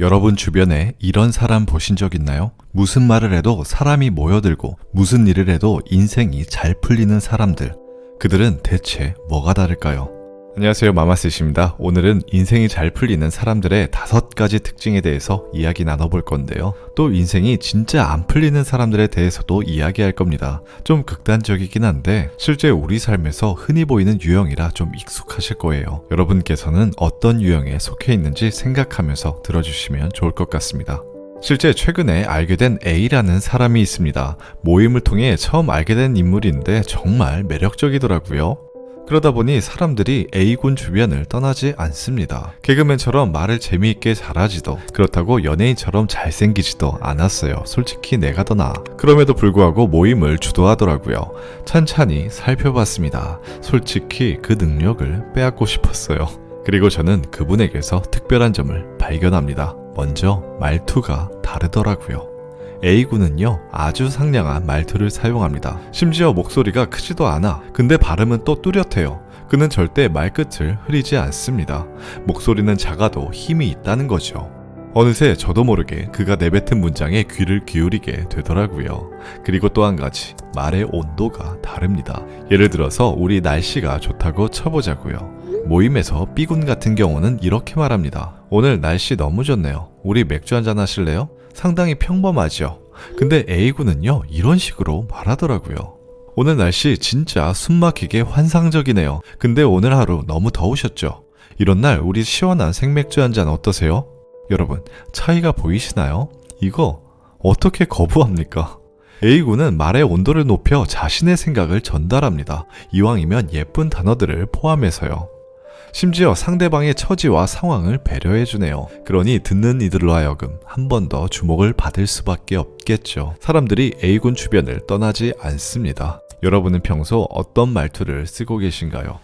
여러분 주변에 이런 사람 보신 적 있나요? 무슨 말을 해도 사람이 모여들고 무슨 일을 해도 인생이 잘 풀리는 사람들. 그들은 대체 뭐가 다를까요? 안녕하세요, 마마스입니다. 오늘은 인생이 잘 풀리는 사람들의 5가지 특징에 대해서 이야기 나눠볼 건데요. 또 인생이 진짜 안 풀리는 사람들에 대해서도 이야기할 겁니다. 좀 극단적이긴 한데 실제 우리 삶에서 흔히 보이는 유형이라 좀 익숙하실 거예요. 여러분께서는 어떤 유형에 속해 있는지 생각하면서 들어주시면 좋을 것 같습니다. 실제 최근에 알게 된 A라는 사람이 있습니다. 모임을 통해 처음 알게 된 인물인데 정말 매력적이더라고요. 그러다 보니 사람들이 A군 주변을 떠나지 않습니다. 개그맨처럼 말을 재미있게 잘하지도, 그렇다고 연예인처럼 잘생기지도 않았어요. 솔직히 내가 더 나아. 그럼에도 불구하고 모임을 주도하더라고요. 찬찬히 살펴봤습니다. 솔직히 그 능력을 빼앗고 싶었어요. 그리고 저는 그분에게서 특별한 점을 발견합니다. 먼저 말투가 다르더라고요. A군은요, 아주 상냥한 말투를 사용합니다. 심지어 목소리가 크지도 않아. 근데 발음은 또 뚜렷해요. 그는 절대 말끝을 흐리지 않습니다. 목소리는 작아도 힘이 있다는 거죠. 어느새 저도 모르게 그가 내뱉은 문장에 귀를 기울이게 되더라고요. 그리고 또 한 가지, 말의 온도가 다릅니다. 예를 들어서 우리 날씨가 좋다고 쳐보자고요. 모임에서 B군 같은 경우는 이렇게 말합니다. 오늘 날씨 너무 좋네요. 우리 맥주 한잔 하실래요? 상당히 평범하죠. 근데 A군은요, 이런 식으로 말하더라고요. 오늘 날씨 진짜 숨막히게 환상적이네요. 근데 오늘 하루 너무 더우셨죠? 이런 날 우리 시원한 생맥주 한잔 어떠세요? 여러분, 차이가 보이시나요? 이거 어떻게 거부합니까? A군은 말의 온도를 높여 자신의 생각을 전달합니다. 이왕이면 예쁜 단어들을 포함해서요. 심지어 상대방의 처지와 상황을 배려해주네요. 그러니 듣는 이들로 하여금 한 번 더 주목을 받을 수밖에 없겠죠. 사람들이 A군 주변을 떠나지 않습니다. 여러분은 평소 어떤 말투를 쓰고 계신가요?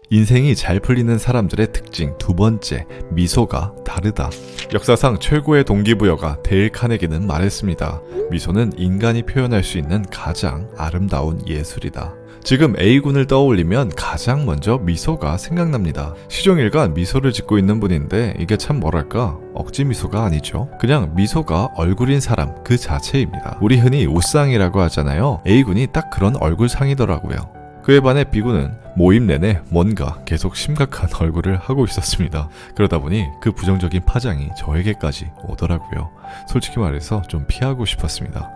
인생이 잘 풀리는 사람들의 특징 2번째, 미소가 다르다. 역사상 최고의 동기부여가 데일 카네기는 말했습니다. 미소는 인간이 표현할 수 있는 가장 아름다운 예술이다. 지금 A군을 떠올리면 가장 먼저 미소가 생각납니다. 시종일관 미소를 짓고 있는 분인데 이게 참 뭐랄까, 억지 미소가 아니죠. 그냥 미소가 얼굴인 사람 그 자체입니다. 우리 흔히 웃상이라고 하잖아요. A군이 딱 그런 얼굴상이더라고요. 그에 반해 B군은 모임 내내 뭔가 계속 심각한 얼굴을 하고 있었습니다. 그러다 보니 그 부정적인 파장이 저에게까지 오더라고요. 솔직히 말해서 좀 피하고 싶었습니다.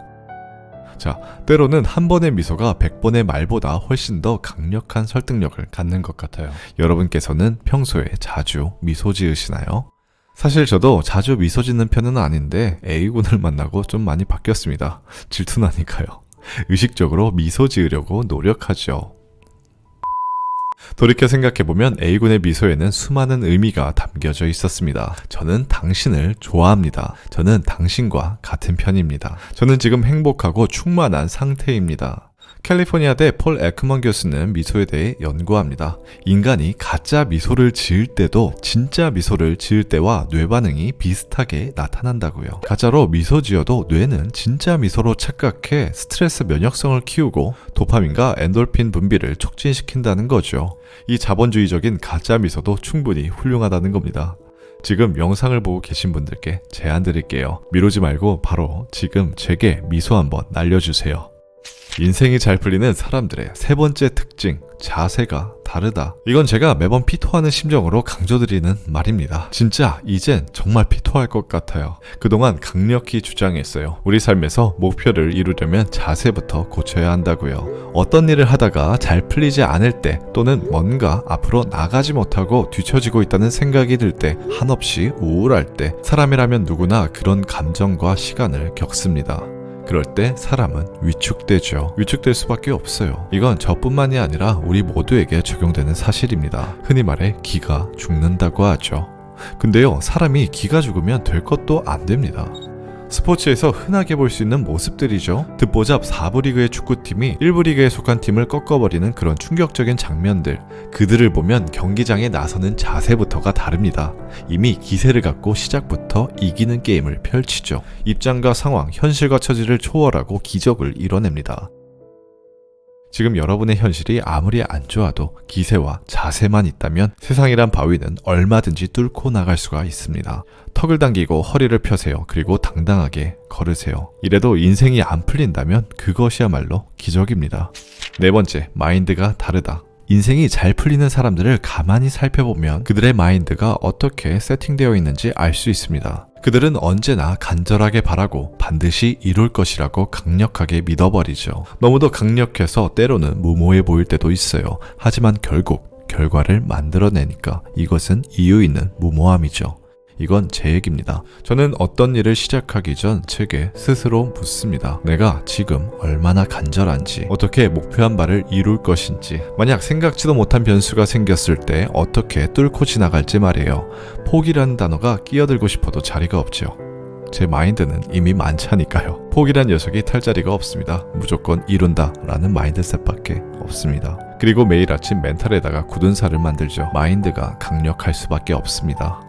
자, 때로는 한 번의 미소가 100번의 말보다 훨씬 더 강력한 설득력을 갖는 것 같아요. 여러분께서는 평소에 자주 미소 지으시나요? 사실 저도 자주 미소 짓는 편은 아닌데 A군을 만나고 좀 많이 바뀌었습니다. 질투나니까요. 의식적으로 미소 지으려고 노력하죠. 돌이켜 생각해보면 A군의 미소에는 수많은 의미가 담겨져 있었습니다. 저는 당신을 좋아합니다. 저는 당신과 같은 편입니다. 저는 지금 행복하고 충만한 상태입니다. 캘리포니아대 폴 에크먼 교수는 미소에 대해 연구합니다. 인간이 가짜 미소를 지을 때도 진짜 미소를 지을 때와 뇌 반응이 비슷하게 나타난다고요. 가짜로 미소 지어도 뇌는 진짜 미소로 착각해 스트레스 면역성을 키우고 도파민과 엔돌핀 분비를 촉진시킨다는 거죠. 이 자본주의적인 가짜 미소도 충분히 훌륭하다는 겁니다. 지금 영상을 보고 계신 분들께 제안 드릴게요. 미루지 말고 바로 지금 제게 미소 한번 날려주세요. 인생이 잘 풀리는 사람들의 3번째 특징, 자세가 다르다. 이건 제가 매번 피토하는 심정으로 강조드리는 말입니다. 진짜 이젠 정말 피토할 것 같아요. 그동안 강력히 주장했어요. 우리 삶에서 목표를 이루려면 자세부터 고쳐야 한다고요. 어떤 일을 하다가 잘 풀리지 않을 때, 또는 뭔가 앞으로 나가지 못하고 뒤처지고 있다는 생각이 들 때, 한없이 우울할 때, 사람이라면 누구나 그런 감정과 시간을 겪습니다. 그럴 때 사람은 위축되죠. 위축될 수밖에 없어요. 이건 저뿐만이 아니라 우리 모두에게 적용되는 사실입니다. 흔히 말해 기가 죽는다고 하죠. 근데요, 사람이 기가 죽으면 될 것도 안 됩니다. 스포츠에서 흔하게 볼 수 있는 모습들이죠. 듣보잡 4부 리그의 축구팀이 1부 리그에 속한 팀을 꺾어버리는 그런 충격적인 장면들. 그들을 보면 경기장에 나서는 자세부터가 다릅니다. 이미 기세를 갖고 시작부터 이기는 게임을 펼치죠. 입장과 상황, 현실과 처지를 초월하고 기적을 이뤄냅니다. 지금 여러분의 현실이 아무리 안 좋아도 기세와 자세만 있다면 세상이란 바위는 얼마든지 뚫고 나갈 수가 있습니다. 턱을 당기고 허리를 펴세요. 그리고 당당하게 걸으세요. 이래도 인생이 안 풀린다면 그것이야말로 기적입니다. 네 번째, 마인드가 다르다. 인생이 잘 풀리는 사람들을 가만히 살펴보면 그들의 마인드가 어떻게 세팅되어 있는지 알 수 있습니다. 그들은 언제나 간절하게 바라고 반드시 이룰 것이라고 강력하게 믿어버리죠. 너무도 강력해서 때로는 무모해 보일 때도 있어요. 하지만 결국 결과를 만들어내니까 이것은 이유 있는 무모함이죠. 이건 제 얘기입니다. 저는 어떤 일을 시작하기 전 제게 스스로 묻습니다. 내가 지금 얼마나 간절한지, 어떻게 목표한 바를 이룰 것인지, 만약 생각지도 못한 변수가 생겼을 때 어떻게 뚫고 지나갈지 말이에요. 포기라는 단어가 끼어들고 싶어도 자리가 없죠. 제 마인드는 이미 만차니까요. 포기란 녀석이 탈 자리가 없습니다. 무조건 이룬다 라는 마인드셋밖에 없습니다. 그리고 매일 아침 멘탈에다가 굳은 살을 만들죠. 마인드가 강력할 수밖에 없습니다.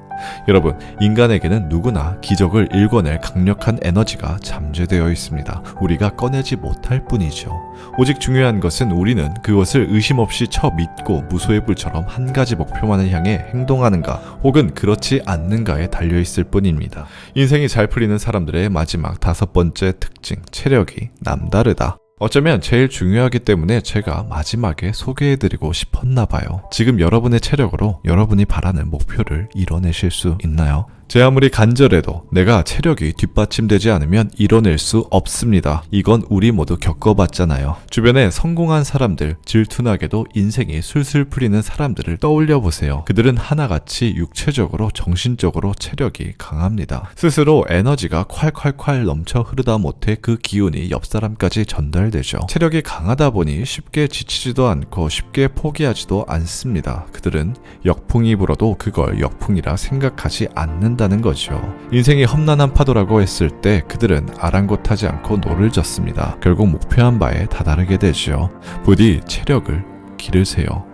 여러분, 인간에게는 누구나 기적을 일궈낼 강력한 에너지가 잠재되어 있습니다. 우리가 꺼내지 못할 뿐이죠. 오직 중요한 것은 우리는 그것을 의심 없이 믿고 무소의 불처럼 한 가지 목표만을 향해 행동하는가 혹은 그렇지 않는가에 달려있을 뿐입니다. 인생이 잘 풀리는 사람들의 마지막 5번째 특징, 체력이 남다르다. 어쩌면 제일 중요하기 때문에 제가 마지막에 소개해드리고 싶었나 봐요. 지금 여러분의 체력으로 여러분이 바라는 목표를 이뤄내실 수 있나요? 제 아무리 간절해도 내가 체력이 뒷받침되지 않으면 이뤄낼 수 없습니다. 이건 우리 모두 겪어봤잖아요. 주변에 성공한 사람들, 질투나게도 인생이 술술 풀리는 사람들을 떠올려 보세요. 그들은 하나같이 육체적으로, 정신적으로 체력이 강합니다. 스스로 에너지가 콸콸콸 넘쳐 흐르다 못해 그 기운이 옆 사람까지 전달되죠. 체력이 강하다 보니 쉽게 지치지도 않고 쉽게 포기하지도 않습니다. 그들은 역풍이 불어도 그걸 역풍이라 생각하지 않는다 다는 거죠. 인생이 험난한 파도라고 했을 때 그들은 아랑곳하지 않고 노를 젓습니다. 결국 목표한 바에 다다르게 되죠. 부디 체력을 기르세요.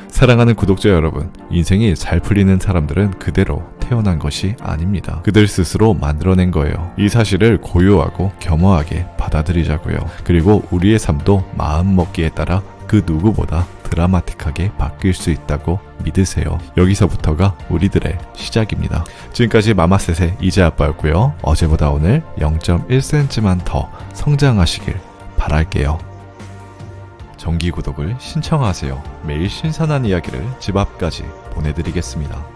사랑하는 구독자 여러분, 인생이 잘 풀리는 사람들은 그대로 태어난 것이 아닙니다. 그들 스스로 만들어낸 거예요. 이 사실을 고요하고 겸허하게 받아들이자고요. 그리고 우리의 삶도 마음먹기에 따라 그 누구보다 드라마틱하게 바뀔 수 있다고 믿으세요. 여기서부터가 우리들의 시작입니다. 지금까지 마마셋의 이재아빠였고요. 어제보다 오늘 0.1cm만 더 성장하시길 바랄게요. 정기 구독을 신청하세요. 매일 신선한 이야기를 집 앞까지 보내드리겠습니다.